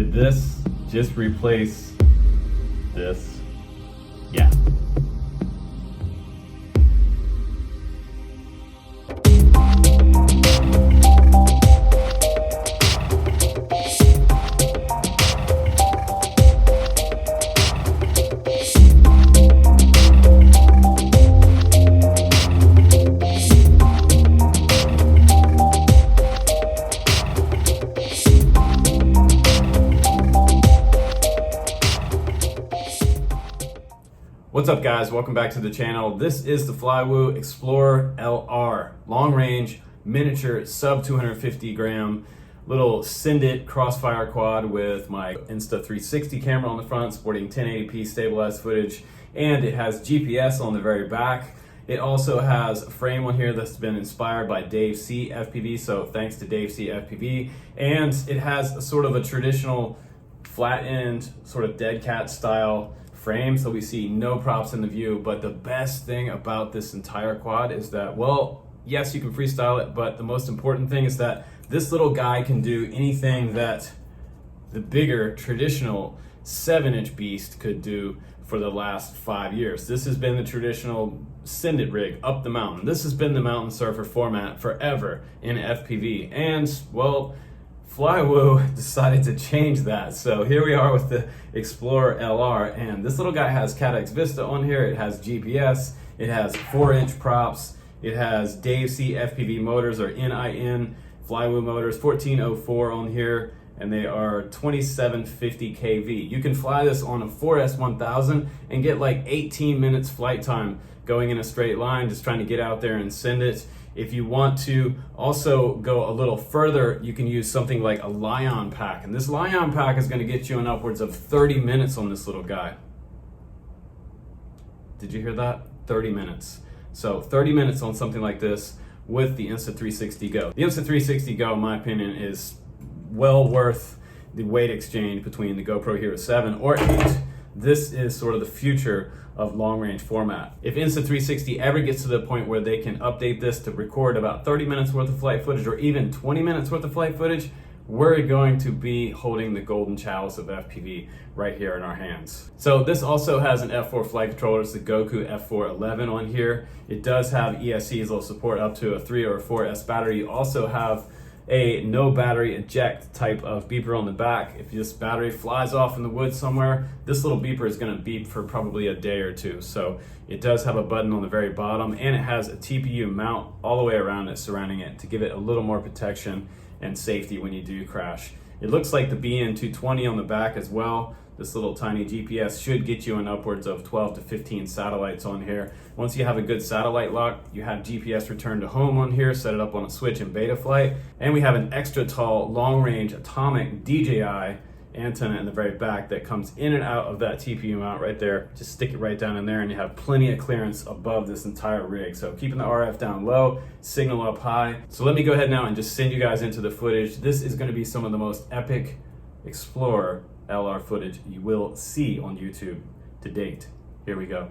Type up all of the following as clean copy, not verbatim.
Did this just replace this? Yeah. What's up guys, welcome back to the channel. This is the Flywoo Explorer LR, long range, miniature, sub 250 gram, little Send It crossfire quad with my Insta360 camera on the front, sporting 1080p stabilized footage, and it has GPS on the very back. It also has a frame on here that's been inspired by Dave C FPV, so thanks to Dave C FPV, and it has a sort of a traditional flat end, sort of dead cat style frame, so we see no props in the view. But the best thing about this entire quad is that, well, yes, you can freestyle it, but the most important thing is that this little guy can do anything that the bigger traditional 7-inch beast could do for the last 5 years. This has been the traditional Send It rig up the mountain. This has been the mountain surfer format forever in FPV, and well, Flywoo decided to change that. So here we are with the Explorer LR, and this little guy has CATX Vista on here. It has GPS, it has 4-inch props, it has Dave C FPV motors, or NIN Flywoo motors, 1404 on here, and they are 2750 kV. You can fly this on a 4S1000 and get like 18 minutes flight time going in a straight line, just trying to get out there and send it. If you want to also go a little further, you can use something like a Lion pack. And this Lion pack is gonna get you in upwards of 30 minutes on this little guy. Did you hear that? 30 minutes. So 30 minutes on something like this with the Insta360 Go. The Insta360 Go, in my opinion, is well worth the weight exchange between the GoPro Hero 7 or 8. This is sort of the future of long-range format. If Insta360 ever gets to the point where they can update this to record about 30 minutes worth of flight footage or even 20 minutes worth of flight footage, we're going to be holding the golden chalice of FPV right here in our hands. So this also has an F4 flight controller. It's the Goku F411 on here. It does have ESCs. It'll support up to a 3 or a 4S battery. You also have a no battery eject type of beeper on the back. If this battery flies off in the woods somewhere, this little beeper is going to beep for probably a day or two. So it does have a button on the very bottom, and it has a TPU mount all the way around it, surrounding it, to give it a little more protection and safety when you do crash. It looks like the BN220 on the back as well. This little tiny GPS should get you in upwards of 12 to 15 satellites on here. Once you have a good satellite lock, you have GPS return to home on here, set it up on a switch in beta flight. And we have an extra tall, long-range atomic DJI antenna in the very back that comes in and out of that TPU mount right there. Just stick it right down in there and you have plenty of clearance above this entire rig. So keeping the RF down low, signal up high. So let me go ahead now and just send you guys into the footage. This is going to be some of the most epic Explorer LR footage you will see on YouTube to date. Here we go.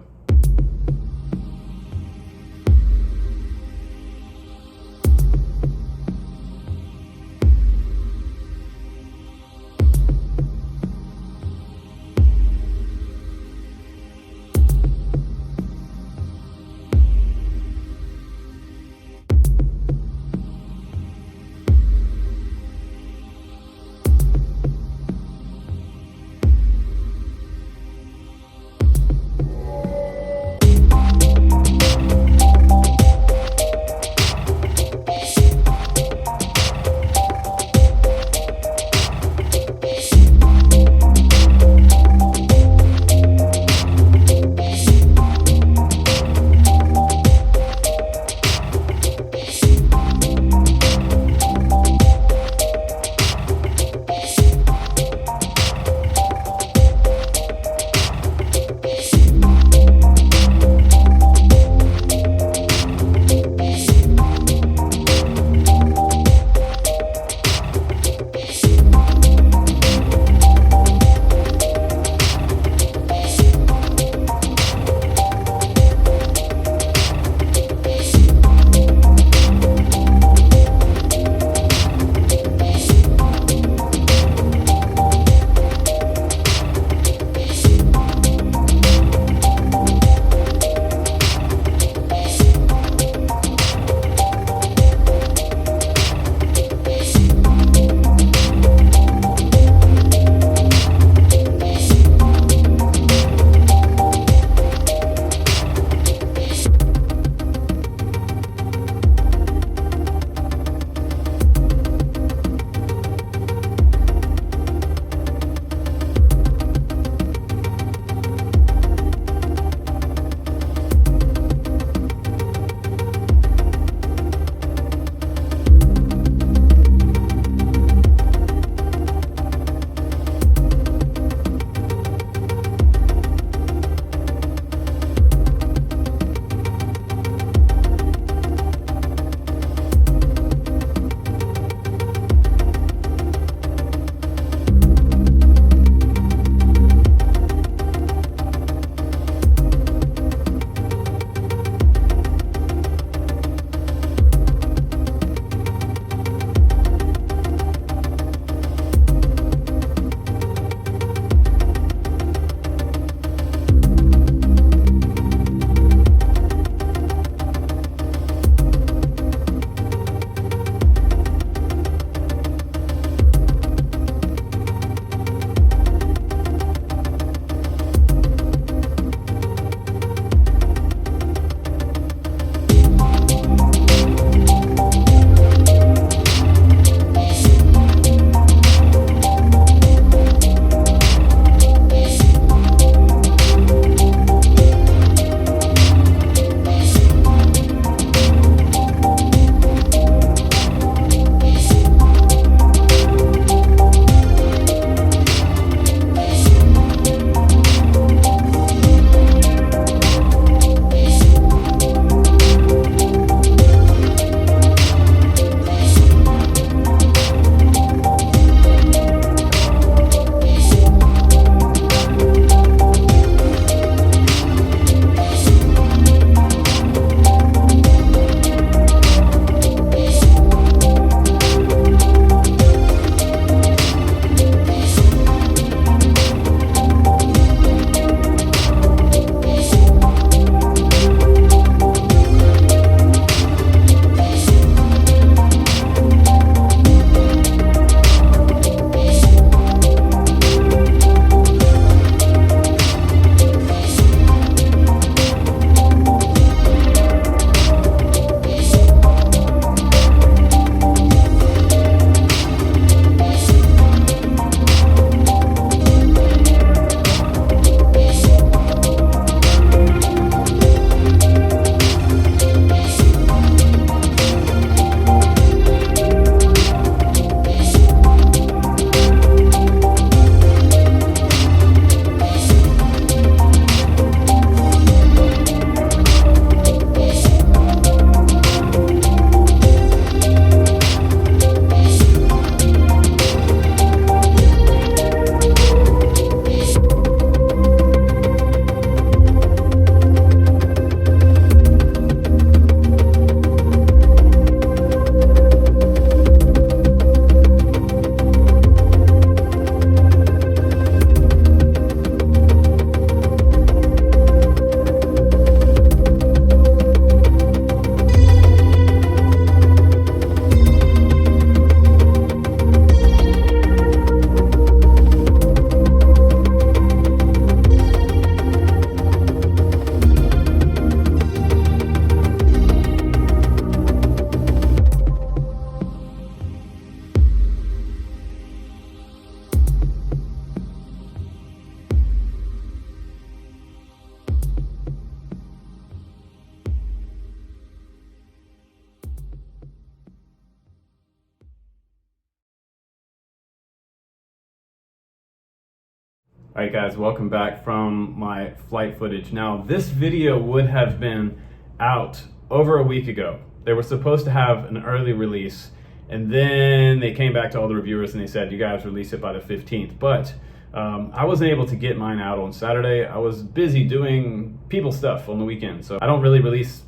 All right guys, welcome back from my flight footage. Now this video would have been out over a week ago. They were supposed to have an early release, and then they came back to all the reviewers and they said, you guys release it by the 15th. But I wasn't able to get mine out on Saturday. I was busy doing people stuff on the weekend. So I don't really release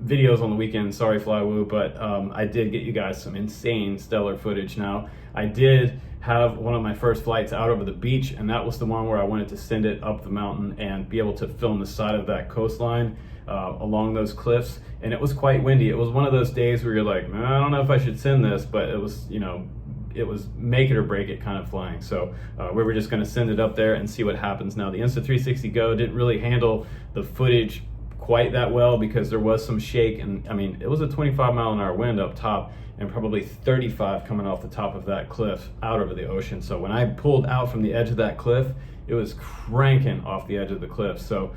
videos on the weekend, sorry Flywoo, but I did get you guys some insane stellar footage. Now, I did have one of my first flights out over the beach, and that was the one where I wanted to send it up the mountain and be able to film the side of that coastline along those cliffs. And it was quite windy. It was one of those days where you're like, man, I don't know if I should send this, but it was, you know, it was make it or break it kind of flying. So we were just gonna send it up there and see what happens. Now the Insta360 Go didn't really handle the footage quite that well because there was some shake, and I mean, it was a 25-mile-an-hour wind up top and probably 35 coming off the top of that cliff out over the ocean. So when I pulled out from the edge of that cliff, it was cranking off the edge of the cliff. So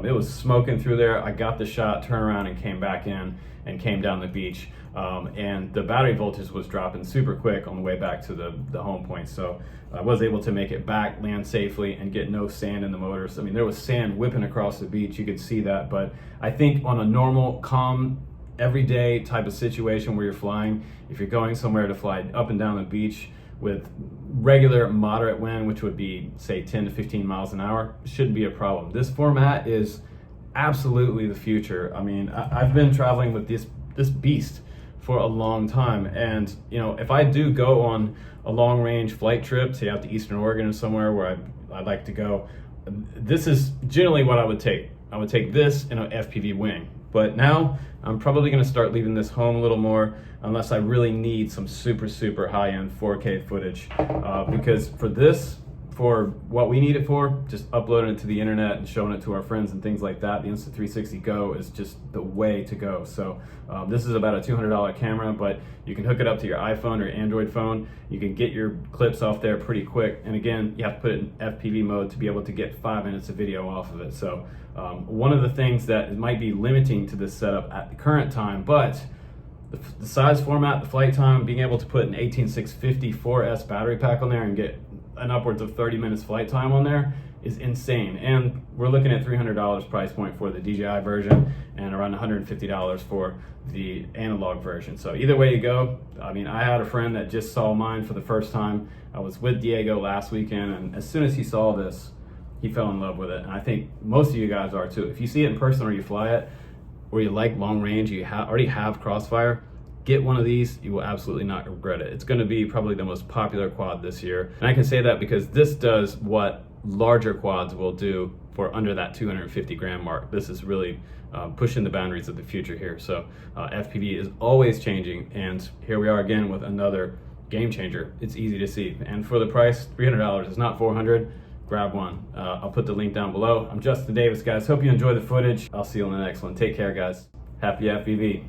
it was smoking through there. I got the shot, turned around and came back in and came down the beach. And the battery voltage was dropping super quick on the way back to the home point. So I was able to make it back, land safely, and get no sand in the motors. I mean, there was sand whipping across the beach. You could see that. But I think on a normal, calm, everyday type of situation where you're flying, if you're going somewhere to fly up and down the beach with regular moderate wind, which would be say 10 to 15 miles an hour, shouldn't be a problem. This format is absolutely the future. I mean, I've been traveling with this beast for a long time, and you know, if I do go on a long range flight trip, say out to Eastern Oregon or somewhere where I'd like to go, this is generally what I would take. I would take this in an FPV wing. But now I'm probably going to start leaving this home a little more unless I really need some super high-end 4K footage. Because for what we need it for, just uploading it to the internet and showing it to our friends and things like that, the Insta360 Go is just the way to go. So this is about a $200 camera, but you can hook it up to your iPhone or Android phone. You can get your clips off there pretty quick. And again, you have to put it in FPV mode to be able to get 5 minutes of video off of it. So one of the things that might be limiting to this setup at the current time, but the size format, the flight time, being able to put an 18650 4S battery pack on there and get an upwards of 30 minutes flight time on there is insane. And we're looking at $300 price point for the DJI version and around $150 for the analog version. So either way you go, I mean, I had a friend that just saw mine for the first time. I was with Diego last weekend, and as soon as he saw this, he fell in love with it. And I think most of you guys are too. If you see it in person or you fly it, or you like long range, you already have Crossfire, get one of these. You will absolutely not regret it. It's going to be probably the most popular quad this year. And I can say that because this does what larger quads will do for under that 250 gram mark. This is really pushing the boundaries of the future here. So FPV is always changing, and here we are again with another game changer. It's easy to see. And for the price, $300, it's not $400. Grab one. I'll put the link down below. I'm Justin Davis, guys. Hope you enjoy the footage. I'll see you on the next one. Take care, guys. Happy FPV.